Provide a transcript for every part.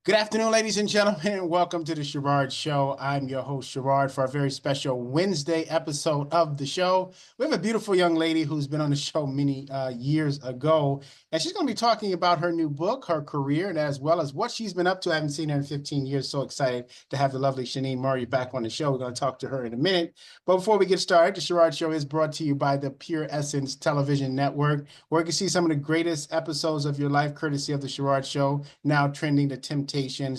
Good afternoon, ladies and gentlemen, and welcome to the Sherrard Show. I'm your host, Sherrard, for a very special Wednesday episode of the show. We have a beautiful young lady who's been on the show many years ago, and she's going to be talking about her new book, her career, and as well as what she's been up to. I haven't seen her in 15 years. So excited to have the lovely Shaneen Murrary back on the show. We're going to talk to her in a minute. But before we get started, the Sherrard Show is brought to you by the Pure Essence Television Network, where you can see some of the greatest episodes of your life, courtesy of the Sherrard Show, now trending The Temptations,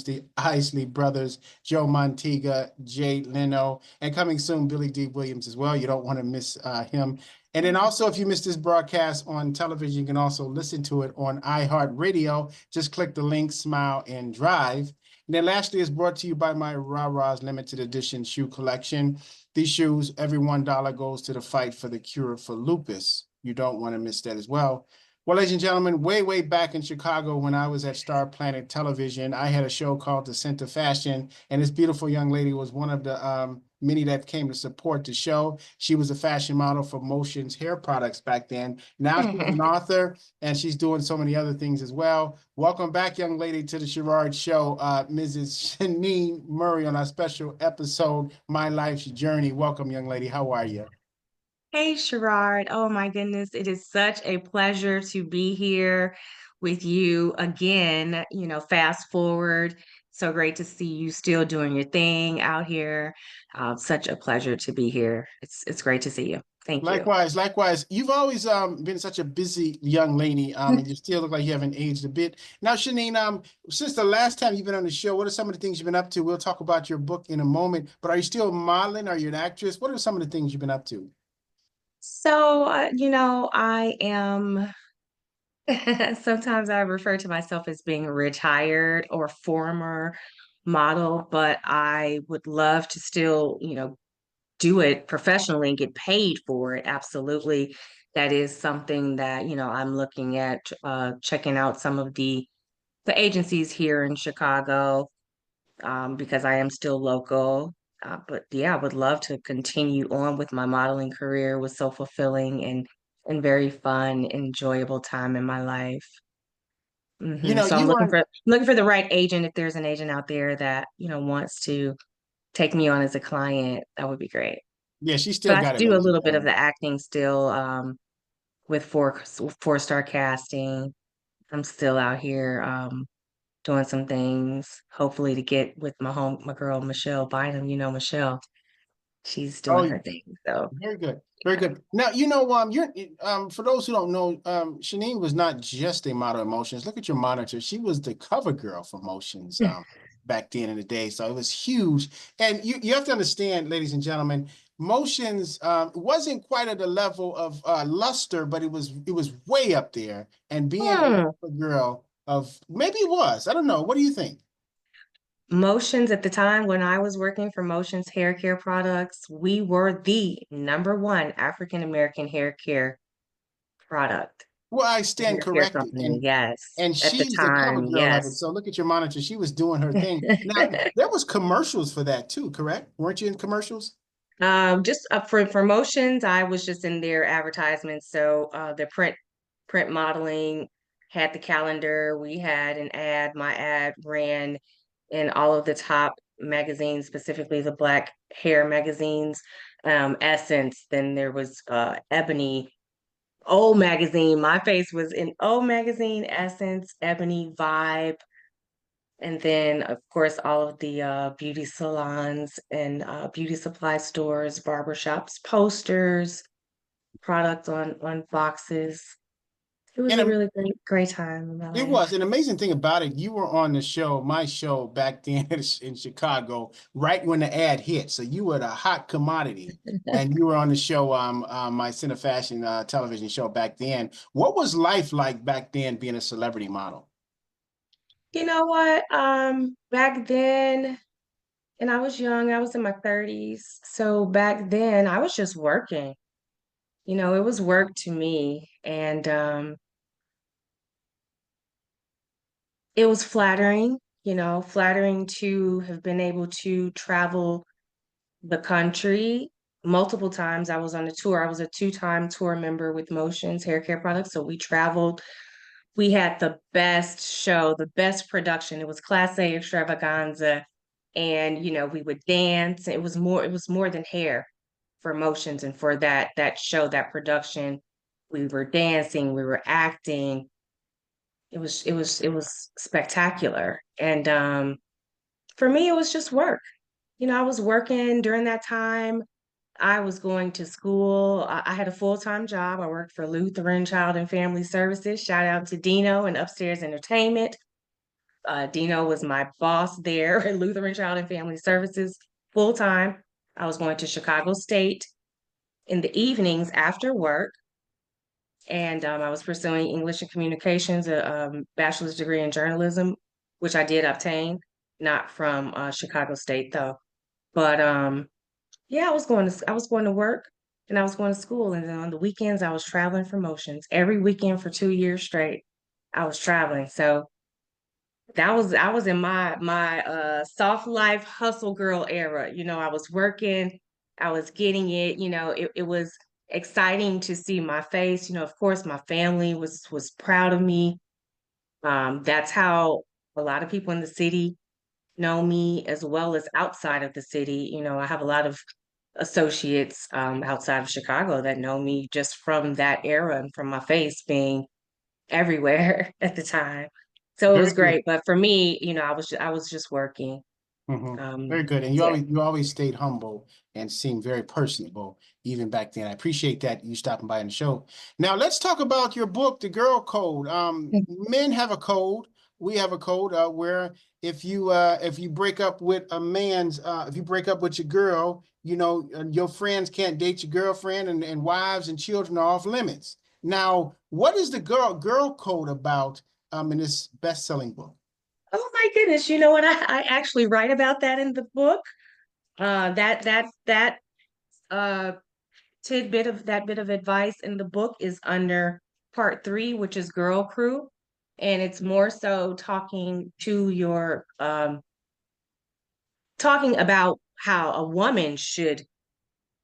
the Isley Brothers, Joe Montega, Jay Leno, and coming soon, Billy D. Williams as well. You don't want to miss him. And then also, if you missed this broadcast on television, you can also listen to it on iHeartRadio. Just click the link, smile, and drive. And then lastly, it's brought to you by my Ra-Ra's limited edition shoe collection. These shoes, every $1 goes to the fight for the cure for lupus. You don't want to miss that as well. Well, ladies and gentlemen, way back in Chicago when I was at Star Planet Television, I had a show called The Scent of Fashion, and this beautiful young lady was one of the many that came to support the show. She was a fashion model for Motion's hair products back then. Now she's an author, and she's doing so many other things as well. Welcome back, young lady, to the Sherrard Show, Mrs. Shaneen Murrary, on our special episode, My Life's Journey. Welcome, young lady. How are you? Hey, Sherrard. Oh my goodness. It is such a pleasure to be here with you again. Fast forward. So great to see you still doing your thing out here. Such a pleasure to be here. It's great to see you. Thank you. Likewise, likewise. You've always been such a busy young lady, and you still look like you haven't aged a bit. Now, Shanine, since the last time you've been on the show, what are some of the things you've been up to? We'll talk about your book in a moment, but are you still modeling? Are you an actress? What are some of the things you've been up to? I am, sometimes I refer to myself as being retired or former model, but I would love to still, do it professionally and get paid for it. Absolutely. That is something that, I'm looking at checking out some of the agencies here in Chicago, because I am still local. But yeah, I would love to continue on with my modeling career. It was so fulfilling and very fun, enjoyable time in my life. So I'm You were, looking for the right agent. If there's an agent out there that, wants to take me on as a client, that would be great. yeah, she still But I got it, do a ladies and little bit of gentlemen. the acting still, with four-star casting. I'm still out here doing some things, hopefully to get with my girl Michelle Bynum. Michelle, she's doing Oh, her thing. So very good. Very good. Now, you're for those who don't know, Shanine was not just a model of Motions. Look at your monitor. She was the cover girl for Motions back then in the day. So it was huge. And you have to understand, ladies and gentlemen, Motions wasn't quite at the level of luster, but it was way up there. And being a hmm. cover girl of maybe it was. I don't know. What do you think? Motions at the time when I was working for Motions Hair Care Products, we were the number one African American hair care product, Well, I stand hair care corrected. company. And Yes, and at the she's the cover time, girl of it. yes. So look at your monitor. She was doing her thing. Now, there was commercials for that too, correct? Weren't you in commercials? Just for motions, I was just in their advertisements. So the print modeling had the calendar. We had an ad. My ad ran in all of the top magazines, specifically the Black hair magazines. Essence. Then there was Ebony, O magazine. My face was in O magazine, Essence, Ebony, Vibe. And then, of course, all of the beauty salons and beauty supply stores, barbershops, posters, products on boxes. It was And a really great time in my it life. was an amazing thing about it. You were on the show, my show back then in Chicago, right when the ad hit. So you were the hot commodity, and you were on the show, my Cine Fashion television show back then. What was life like back then, being a celebrity model? You know what? Back then, and I was young, I was in my 30s. So back then, I was just working. It was work to me. And it was flattering, flattering to have been able to travel the country multiple times. I was on a tour. I was a two-time tour member with Motions Hair Care Products. So we traveled we had the best show, the best production. It was Class A extravaganza. And, we would dance. It was more than hair for emotions. And for that show, that production, we were dancing, we were acting. It was spectacular. And for me, it was just work. I was working during that time. I was going to school. I had a full-time job. I worked for Lutheran Child and Family Services. Shout out to Dino and Upstairs Entertainment. Dino was my boss there at Lutheran Child and Family Services full-time. I was going to Chicago State in the evenings after work, and I was pursuing English and Communications, a bachelor's degree in journalism, which I did obtain, not from Chicago State though. But yeah, I was going to work and I was going to school. And then on the weekends, I was traveling for motions. Every weekend for 2 years straight, I was traveling. So I was in my soft life hustle girl era. I was working, I was getting it, it was exciting to see my face. Of course, my family was proud of me. That's how a lot of people in the city know me, as well as outside of the city. I have a lot of associates outside of Chicago that know me just from that era and from my face being everywhere at the time. So it Very was good. great. But for me, I was just working. Hmm. Um, Very good. And you yeah. always stayed humble and seemed very personable even back then. I appreciate that you stopping by on the show. Now let's talk about your book, The Girl Code. Men have a code. We have a code where if you break up with a man's if you break up with your girl, your friends can't date your girlfriend, and wives and children are off limits. Now, what is the girl code about in this best-selling book? Oh my goodness. You know what? I actually write about that in the book. That uh tidbit of that bit of advice in the book is under part three, which is Girl Crew. And it's more so talking about how a woman should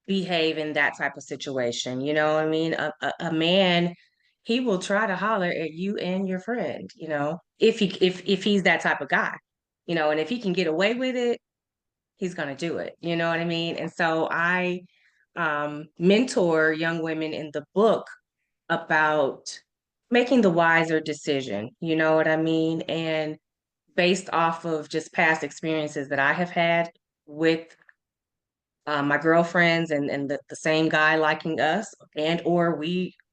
behave in that type of situation. You know what I mean? A man, he will try to holler at you and your friend, if he's that type of guy. And if he can get away with it, he's gonna do it. You know what I mean? And so I mentor young women in the book about making the wiser decision, you know what I mean? And based off of just past experiences that I have had with my girlfriends and the same guy liking us, and or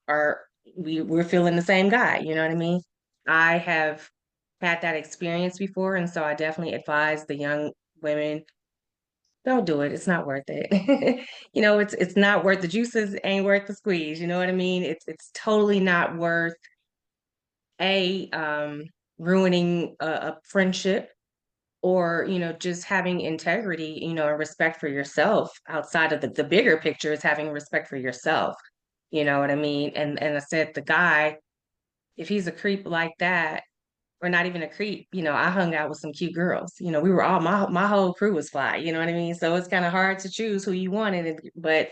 are we're feeling the same guy, you know what I mean? I have had that experience before, and so I definitely advise the young women, don't do it. It's not worth it. It's not worth the juices, ain't worth the squeeze. You know what I mean? It's totally not worth a ruining a friendship, or just having integrity, and respect for yourself. Outside of the bigger picture is having respect for yourself. You know what I mean? And I said, the guy, if he's a creep like that, or not even a creep, I hung out with some cute girls. We were all, my whole crew was fly. You know what I mean? So it's kind of hard to choose who you wanted, but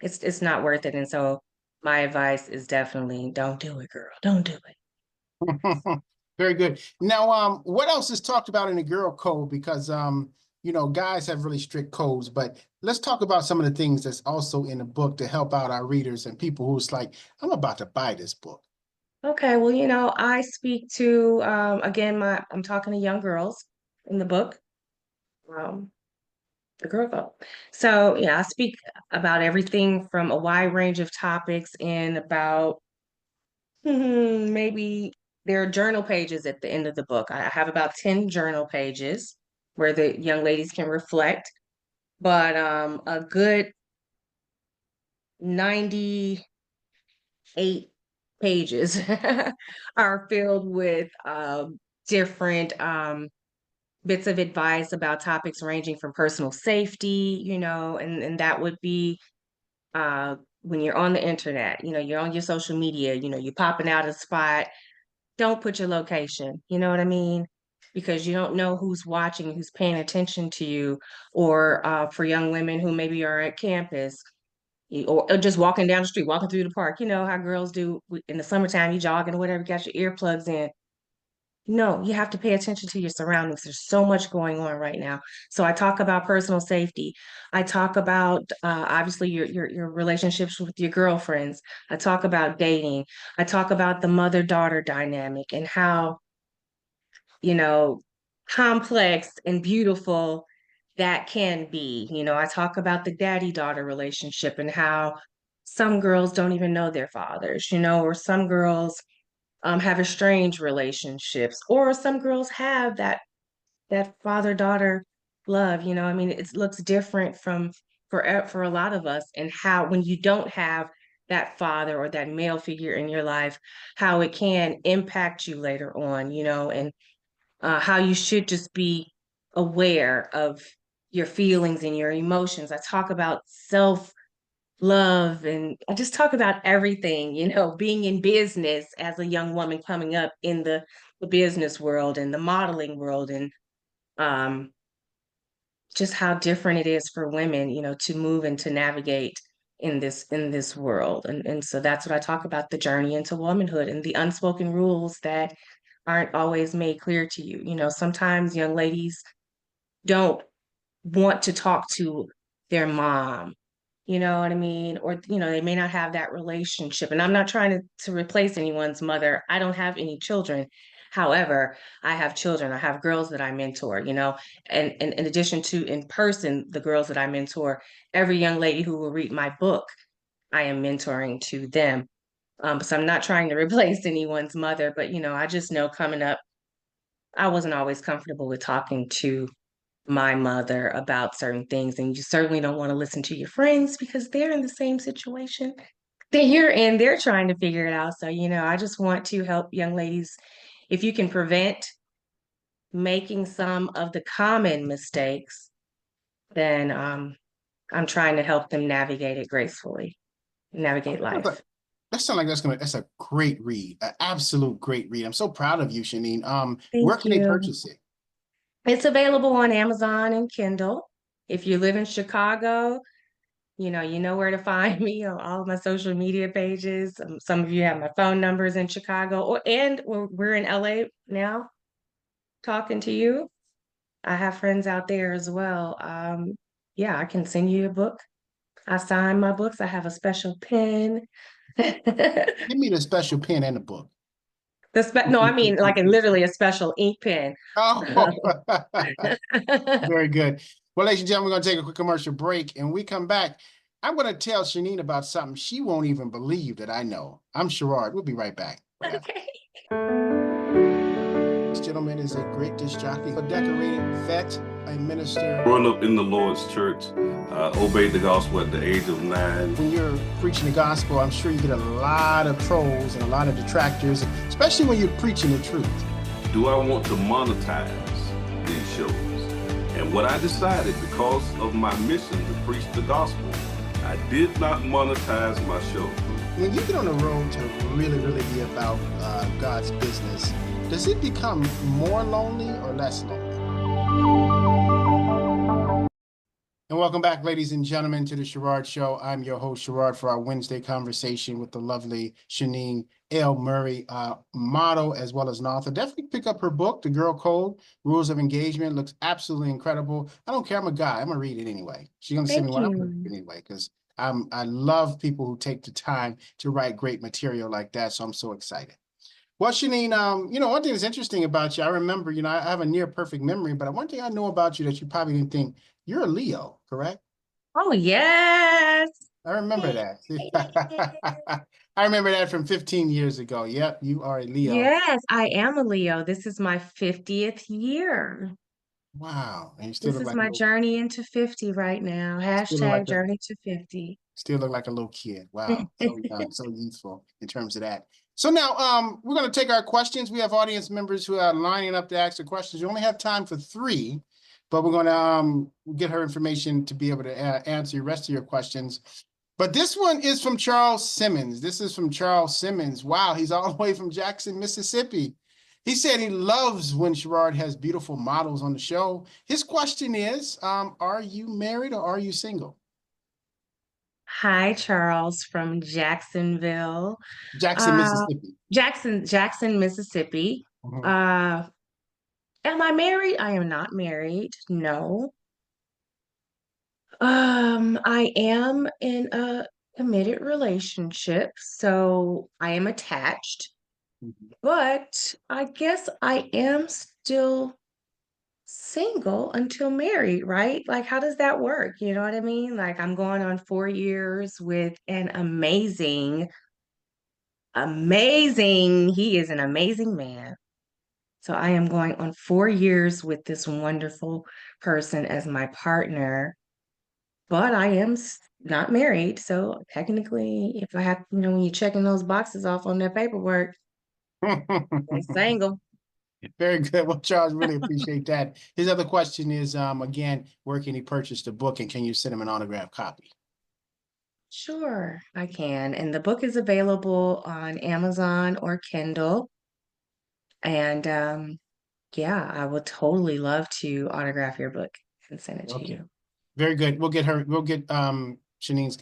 it's not worth it. And so my advice is definitely don't do it, girl. Don't do it. Very good. Now, what else is talked about in the girl code? Because guys have really strict codes, but let's talk about some of the things that's also in the book to help out our readers and people who's like, I'm about to buy this book. Okay, well, I speak to again, I'm talking to young girls in the book, um, the girl code. So yeah, I speak about everything from a wide range of topics in about maybe there are journal pages at the end of the book. I have about 10 journal pages where the young ladies can reflect, but a good 98 pages are filled with different bits of advice about topics ranging from personal safety, and that would be when you're on the internet, you're on your social media, you're popping out a spot. Don't put your location, you know what I mean? Because you don't know who's watching, who's paying attention to you, or for young women who maybe are at campus, Or just walking down the street, walking through the park. You know how girls do in the summertime, you jogging or whatever, got your earplugs in. No, you have to pay attention to your surroundings. There's so much going on right now. So I talk about personal safety. I talk about obviously your relationships with your girlfriends. I talk about dating. I talk about the mother-daughter dynamic and how, you know, complex and beautiful that can be. I talk about the daddy-daughter relationship and how some girls don't even know their fathers, or some girls have estranged relationships, or some girls have that father-daughter love. I mean, it looks different for a lot of us, and how when you don't have that father or that male figure in your life, how it can impact you later on, and how you should just be aware of your feelings and your emotions. I talk about self love, and I just talk about everything, being in business as a young woman coming up in the business world and the modeling world, and um, just how different it is for women, to move and to navigate in this world. And so that's what I talk about, the journey into womanhood and the unspoken rules that aren't always made clear to you. Sometimes young ladies don't want to talk to their mom, you know what I mean? Or, they may not have that relationship. And I'm not trying to replace anyone's mother. I don't have any children. However, I have children. I have girls that I mentor, and in addition to in person, the girls that I mentor, every young lady who will read my book, I am mentoring to them. So I'm not trying to replace anyone's mother, but, I just know coming up, I wasn't always comfortable with talking to my mother about certain things. And you certainly don't want to listen to your friends because they're in the same situation that you're in. They're trying to figure it out. So, I just want to help young ladies. If you can prevent making some of the common mistakes, then I'm trying to help them navigate it gracefully, navigate life. That sounds like that's a great read, an absolute great read. I'm so proud of you, Shaneen. Where Thank can they you. purchase it? It's available on Amazon and Kindle. If you live in Chicago, you know where to find me on all of my social media pages. Some of you have my phone numbers in Chicago, and we're in LA now talking to you. I have friends out there as well. Yeah, I can send you a book. I sign my books. I have a special pen. Give me the special pen and the book. No, I mean like literally a special ink pen. Oh, very good. Well, ladies and gentlemen, we're going to take a quick commercial break. And when we come back, I'm going to tell Shaneen about something she won't even believe that I know. I'm Sherrod. We'll be right back. Okay. This gentleman is a great disc jockey, a decorated vet, a minister. Growing up in the Lord's church, obeyed the gospel at the age of 9. When you're preaching the gospel, I'm sure you get a lot of trolls and a lot of detractors, especially when you're preaching the truth. Do I want to monetize these shows? And what I decided, because of my mission to preach the gospel, I did not monetize my show. When you get on the road to really, really be about God's business, does it become more lonely or less lonely? And welcome back, ladies and gentlemen, to the Sherrod Show. I'm your host, Sherrod, for our Wednesday conversation with the lovely Shaneen Murrary, model as well as an author. Definitely pick up her book, The Girl Code, Rules of Engagement. Looks absolutely incredible. I don't care. I'm a guy. I'm going to read it anyway. She's going to send me one. I'm going to read it anyway because I love people who take the time to write great material like that. So I'm so excited. Well, Shaneen, one thing that's interesting about you, I remember, I have a near perfect memory, but one thing I know about you that you probably didn't think, you're a Leo, correct? Oh, yes. I remember that. I remember that from 15 years ago. Yep, you are a Leo. Yes, I am a Leo. This is my 50th year. Wow. And you still This look is like a my little, journey into 50 right now. still look like Hashtag journey to 50. still look like a little kid. Wow. So young, so youthful in terms of that. So now we're going to take our questions. We have audience members who are lining up to ask the questions. You only have time for 3, but we're going to get her information to be able to answer the rest of your questions. But this one is from Charles Simmons. This is from Charles Simmons. Wow, he's all the way from Jackson, Mississippi. He said he loves when Sherrod has beautiful models on the show. His question is, are you married or are you single? Hi, Charles from Jacksonville. Jackson, Uh, Mississippi. Jackson, Mississippi. Mhm. Uh, am I married? I am not married. No. I am in a committed relationship, so I am attached, Mhm. but I guess I am still single until married, right? Like, how does that work? You know what I mean? Like, I'm going on 4 years with an he is an amazing man. So I am going on 4 years with this wonderful person as my partner, but I am not married. So technically, if I have, when you're checking those boxes off on that paperwork, I'm single. Very good. Well, Charles, really appreciate that. His other question is, again, where can he purchase the book and can you send him an autographed copy? Sure, I can. And the book is available on Amazon or Kindle. And yeah, I would totally love to autograph your book and send it to Okay. you. Very good. We'll get Shanine's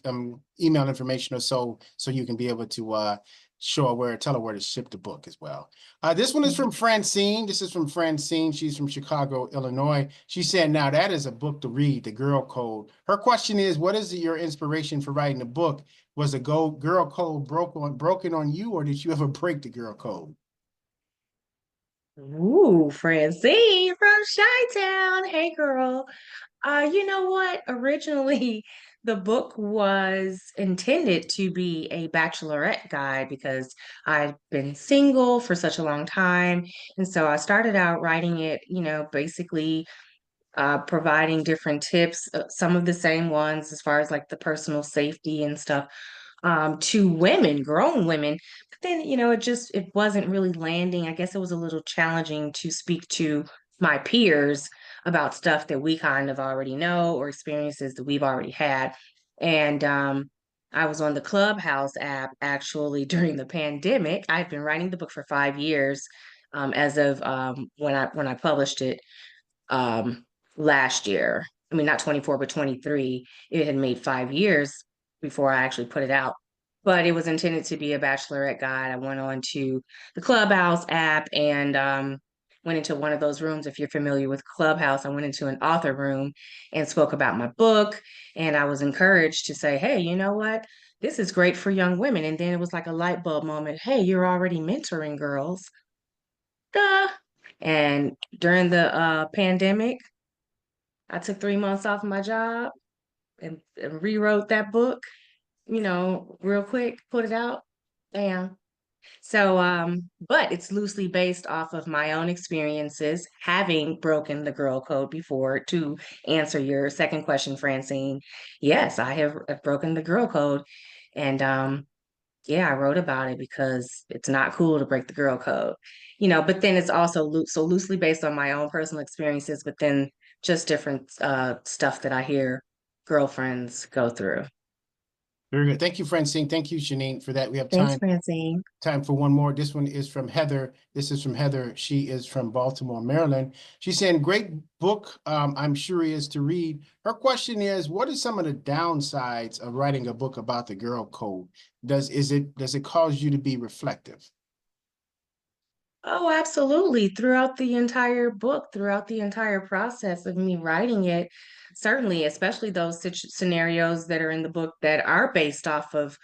email information or so you can be able to tell her where to ship the book as well. This one is from Francine. This is from Francine. She's from Chicago, Illinois. She said, now that is a book to read, The Girl Code. Her question is, what is your inspiration for writing the book? Was the girl code broken on you, or did you ever break the girl code? Ooh, Francine from Chi-Town. Hey, girl. You know what? Originally, the book was intended to be a bachelorette guide because I'd been single for such a long time. And so I started out writing it, basically providing different tips, some of the same ones as far as like the personal safety and stuff, to women, grown women. But then, it wasn't really landing. I guess it was a little challenging to speak to my peers about stuff that we kind of already know or experiences that we've already had. And I was on the Clubhouse app actually during the pandemic. I've been writing the book for 5 years, as of when I published it um last year. I mean, not 24, but 23. It had made 5 years before I actually put it out. But it was intended to be a bachelorette guide. I went on to the Clubhouse app and went into one of those rooms. If you're familiar with Clubhouse, I went into an author room and spoke about my book. And I was encouraged to say, hey, you know what? This is great for young women. And then it was like a light bulb moment. Hey, you're already mentoring girls. Duh. And during the pandemic, I took 3 months off my job and rewrote that book, real quick, put it out. Bam. So, but it's loosely based off of my own experiences having broken the girl code before. To answer your second question, Francine, yes, I have broken the girl code. And yeah, I wrote about it because it's not cool to break the girl code, but then it's also so loosely based on my own personal experiences, but then just different stuff that I hear girlfriends go through. Very good. Thank you, Francine. Thank you, Shanine, for that. We have Thanks, time Francine. for one more. This one is from Heather. This is from Heather. She is from Baltimore, Maryland. She's saying, great book. I'm sure he is to read. Her question is, what are some of the downsides of writing a book about the girl code? Does it cause you to be reflective? Oh, absolutely. Throughout the entire book, throughout the entire process of me writing it, certainly, especially those scenarios that are in the book that are based off of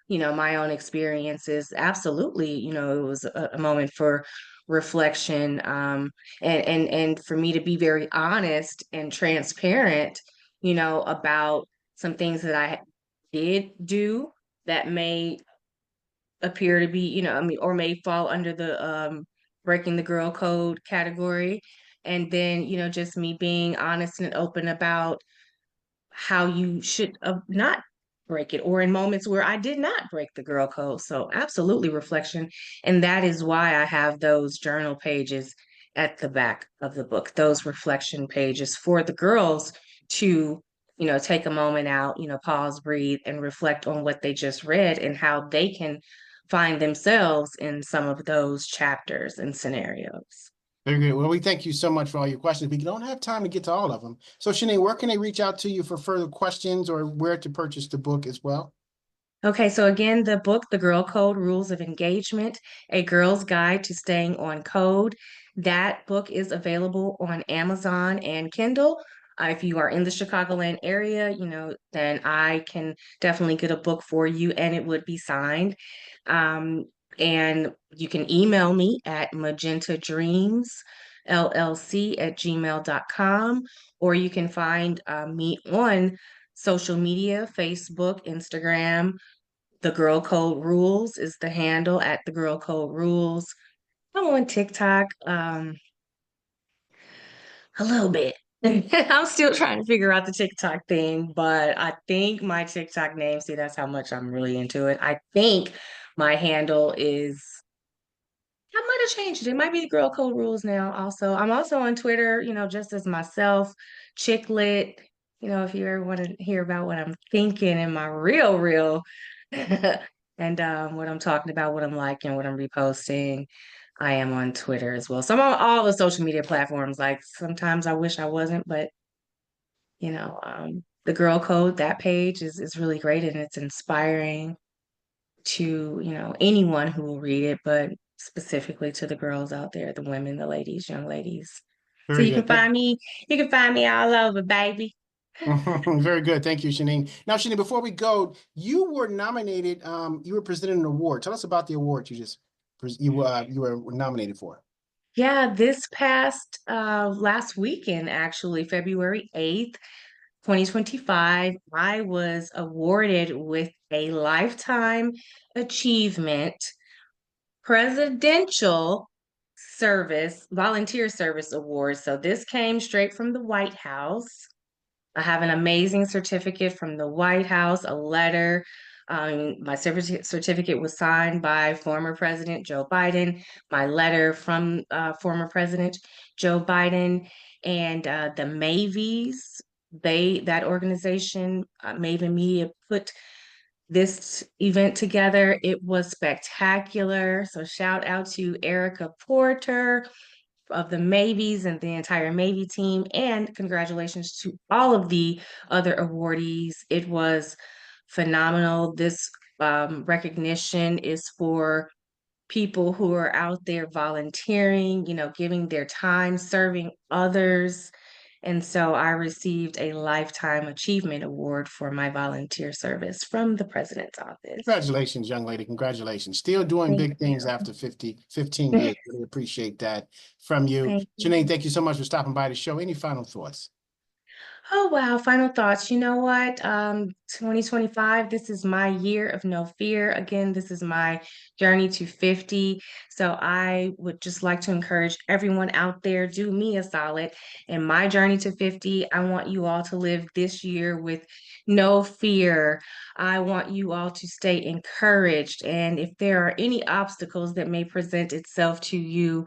my own experiences. Absolutely, it was a moment for reflection, and for me to be very honest and transparent, about some things that I did do that may appear to be, I mean, or may fall under the breaking the girl code category. And then, just me being honest and open about how you should not break it, or in moments where I did not break the girl code. So absolutely reflection. And that is why I have those journal pages at the back of the book, those reflection pages for the girls to, take a moment out, pause, breathe, and reflect on what they just read and how they can find themselves in some of those chapters and scenarios. Very good. Well, we thank you so much for all your questions. We don't have time to get to all of them. So, Shaneen, where can they reach out to you for further questions or where to purchase the book as well? Okay, so again, the book, The Girl Code Rules of Engagement, A Girl's Guide to Staying on Code. That book is available on Amazon and Kindle. If you are in the Chicagoland area, then I can definitely get a book for you and it would be signed. Um, and you can email me at magentadreamsllc@gmail.com, or you can find me on social media, Facebook, Instagram. The Girl Code Rules is the handle at the Girl Code Rules. I'm on TikTok a little bit. I'm still trying to figure out the TikTok thing, but I think my TikTok name, see, that's how much I'm really into it. I think my handle is, I might have changed it. It might be the Girl Code Rules now also. I'm also on Twitter, just as myself, Chicklet. If you ever want to hear about what I'm thinking and my real and what I'm talking about, what I'm liking, what I'm reposting. I am on Twitter as well. So I'm on all the social media platforms. Like sometimes I wish I wasn't, but the Girl Code, that page is really great and it's inspiring to, anyone who will read it, but specifically to the girls out there, the women, the ladies, young ladies. So Very good. you can find me all over, baby. Very good. Thank you, Shaneen. Now, Shaneen, before we go, you were nominated, you were presented an award. Tell us about the award you were nominated for. Yeah, this past last weekend, actually, February 8th, 2025, I was awarded with a Lifetime Achievement Presidential Volunteer Service Award. So this came straight from the White House. I have an amazing certificate from the White House, a letter. My certificate was signed by former President Joe Biden, my letter from former President Joe Biden, and the Mavies. That organization, Maven Media, put this event together. It was spectacular. So shout out to Erica Porter of the Mavies and the entire Mavy team, and congratulations to all of the other awardees. It was phenomenal. This recognition is for people who are out there volunteering, giving their time, serving others. And so I received a Lifetime Achievement Award for my volunteer service from the president's office. Congratulations, young lady. Congratulations. Still doing Thank big things you. after 15 years. Really appreciate that from you. Thank you. Shaneen, thank you so much for stopping by the show. Any final thoughts? Oh, wow. Final thoughts. You know what? 2025, this is my year of no fear. Again, this is my journey to 50. So I would just like to encourage everyone out there, do me a solid. In my journey to 50, I want you all to live this year with no fear. I want you all to stay encouraged. And if there are any obstacles that may present itself to you,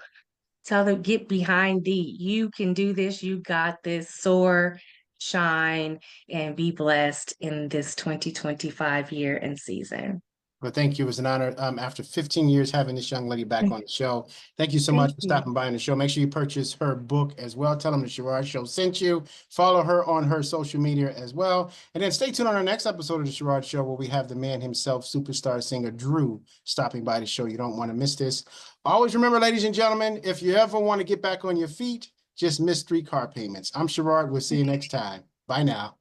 tell them, get behind thee. You can do this. You got this. Soar, shine, and be blessed in this 2025 year and season. Well, thank you. It was an honor after 15 years having this young lady back on the show. Thank you so much Thank for you. stopping by on the show. Make sure you purchase her book as well. Tell them the Sherrod Show sent you. Follow her on her social media as well. And then stay tuned on our next episode of the Sherrod Show where we have the man himself, superstar singer Drew, stopping by the show. You don't want to miss this. Always remember, ladies and gentlemen, if you ever want to get back on your feet, just miss 3 car payments. I'm Sherrod. We'll see you next time. Bye now.